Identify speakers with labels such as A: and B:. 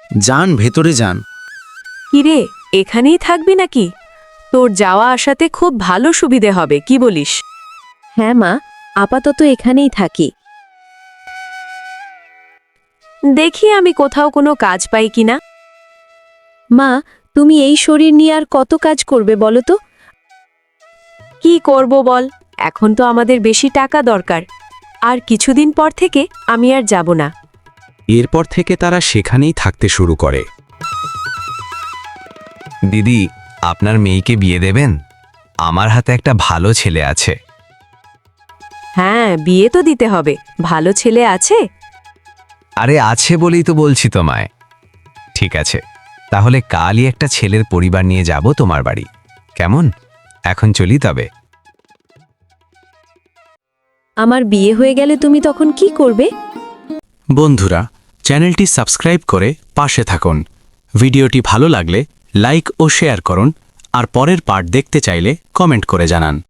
A: যান, ভেতরে যান।
B: কিরে, এখানেই থাকবি নাকি? তোর যাওয়া আসাতে খুব ভালো সুবিধে হবে, কি বলিস?
C: হ্যাঁ মা, আপাতত এখানেই থাকি।
B: দেখি আমি কোথাও কোনো কাজ পাই কিনা।
C: মা, তুমি এই শরীর নিয়ে আর কত কাজ করবে বলো তো?
B: কি করব বল, এখন তো আমাদের বেশি টাকা দরকার। আর কিছুদিন পর থেকে আমি আর যাব না।
D: এরপর থেকে তারা সেখানেই থাকতে শুরু করে। দিদি, আপনার মেয়েকে বিয়ে দেবেন? আমার হাতে একটা ভালো ছেলে আছে।
B: হ্যাঁ, বিয়ে তো দিতে হবে। ভালো ছেলে আছে?
D: আরে আছে বলেই তো বলছি তোমায়। ঠিক আছে, তাহলে কালই একটা ছেলের পরিবার নিয়ে যাব তোমার বাড়ি। কেমন? এখন চলি তবে।
C: আমার বিয়ে হয়ে গেলে তুমি তখন কি করবে?
A: বন্ধুরা, চ্যানেলটি সাবস্ক্রাইব করে পাশে থাকুন। ভিডিওটি ভালো লাগলে লাইক ও শেয়ার করুন, আর পরের পার্ট দেখতে চাইলে কমেন্ট করে জানান।